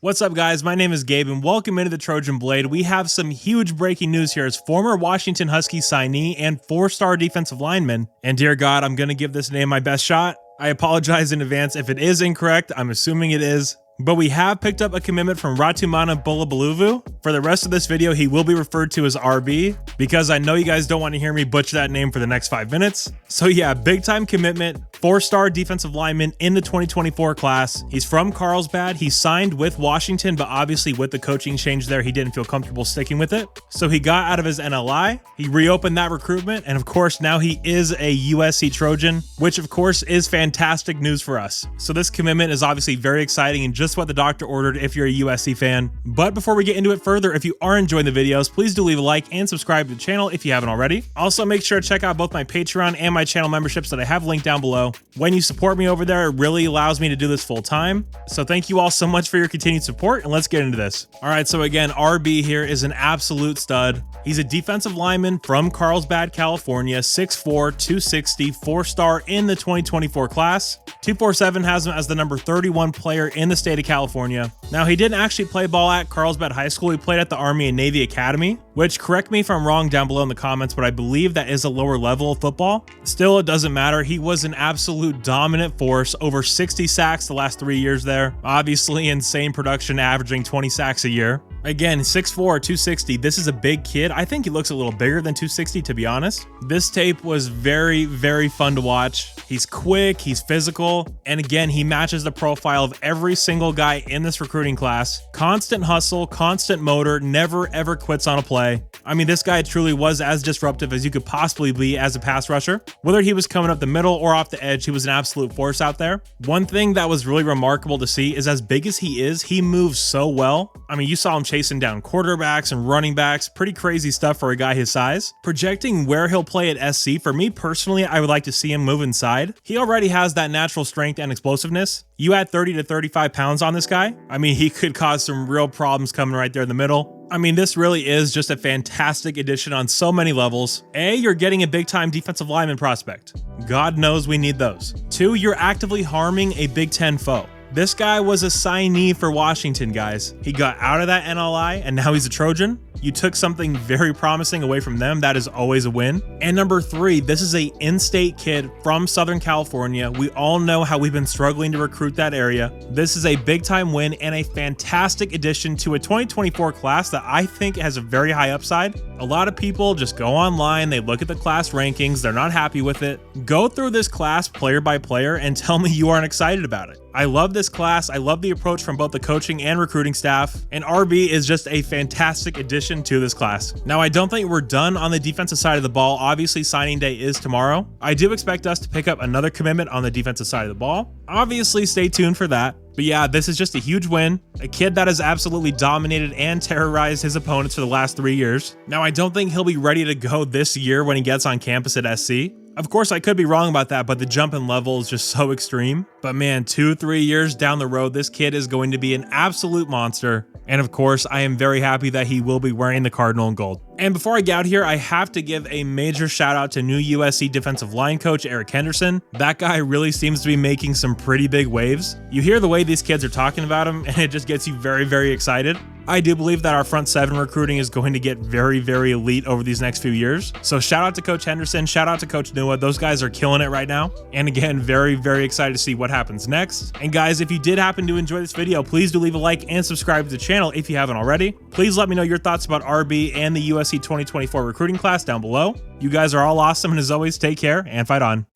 What's up, guys? My name is Gabe, and welcome into the Trojan Blade. We have some huge breaking news here as former Washington Huskies signee and 4-star defensive lineman. And dear God, I'm going to give this name my best shot. I apologize in advance if it is incorrect. I'm assuming it is. But we have picked up a commitment from Ratumana Bulabalavu. For the rest of this video, he will be referred to as RB because I know you guys don't want to hear me butcher that name for the next 5 minutes. So yeah, big time commitment, 4-star defensive lineman in the 2024 class. He's from Carlsbad. He signed with Washington, but obviously with the coaching change there, he didn't feel comfortable sticking with it. So he got out of his NLI, he reopened that recruitment, and of course now he is a USC Trojan, which of course is fantastic news for us. So this commitment is obviously very exciting and just what the doctor ordered if you're a USC fan. But before we get into it further, if you are enjoying the videos, please do leave a like and subscribe to the channel if you haven't already. Also, make sure to check out both my Patreon and my channel memberships that I have linked down below. When you support me over there, it really allows me to do this full time. So thank you all so much for your continued support, and let's get into this. All right, so again, RB here is an absolute stud. He's a defensive lineman from Carlsbad, California, 6'4", 260, 4-star in the 2024 class. 247 has him as the number 31 player in the state of California. Now, he didn't actually play ball at Carlsbad High School. He played at the Army and Navy Academy, which, correct me if I'm wrong down below in the comments, but I believe that is a lower level of football. Still, it doesn't matter. He was an absolute dominant force, over 60 sacks the last 3 years there. Obviously, insane production, averaging 20 sacks a year. Again, 6'4", 260. This is a big kid. I think he looks a little bigger than 260, to be honest. This tape was very, very fun to watch. He's quick, he's physical, and again, he matches the profile of every single guy in this recruiting class. Constant hustle, constant motor, never ever quits on a play. I mean, this guy truly was as disruptive as you could possibly be as a pass rusher. Whether he was coming up the middle or off the edge, he was an absolute force out there. One thing that was really remarkable to see is as big as he is, he moves so well. I mean, you saw him chasing down quarterbacks and running backs, pretty crazy stuff for a guy his size. Projecting where he'll play at SC, for me personally, I would like to see him move inside. He already has that natural strength and explosiveness. You add 30 to 35 pounds on this guy, I mean, he could cause some real problems coming right there in the middle. I mean, this really is just a fantastic addition on so many levels. A, you're getting a big-time defensive lineman prospect. God knows we need those. 2, you're actively harming a Big Ten foe. This guy was a signee for Washington, guys. He got out of that NLI, and now he's a Trojan. You took something very promising away from them. That is always a win. And number 3, this is a in-state kid from Southern California. We all know how we've been struggling to recruit that area. This is a big-time win and a fantastic addition to a 2024 class that I think has a very high upside. A lot of people just go online, they look at the class rankings, they're not happy with it. Go through this class player by player and tell me you aren't excited about it. I love this class. I love the approach from both the coaching and recruiting staff, and RB is just a fantastic addition to this class. Now, I don't think we're done on the defensive side of the ball. Obviously, signing day is tomorrow. I do expect us to pick up another commitment on the defensive side of the ball. Obviously, stay tuned for that. But yeah, this is just a huge win. A kid that has absolutely dominated and terrorized his opponents for the last 3 years. Now, I don't think he'll be ready to go this year when he gets on campus at SC. Of course, I could be wrong about that, but the jump in level is just so extreme. But man, 2-3 years down the road, this kid is going to be an absolute monster. And of course, I am very happy that he will be wearing the Cardinal and gold. And before I get out here, I have to give a major shout out to new USC defensive line coach Eric Henderson. That guy really seems to be making some pretty big waves. You hear the way these kids are talking about him, and it just gets you very, very excited. I do believe that our front 7 recruiting is going to get very, very elite over these next few years. So shout out to Coach Henderson, shout out to Coach Nua. Those guys are killing it right now. And again, very, very excited to see what happens next. And guys, if you did happen to enjoy this video, please do leave a like and subscribe to the channel if you haven't already. Please let me know your thoughts about RB and the USC 2024 recruiting class down below. You guys are all awesome, and as always, take care and fight on.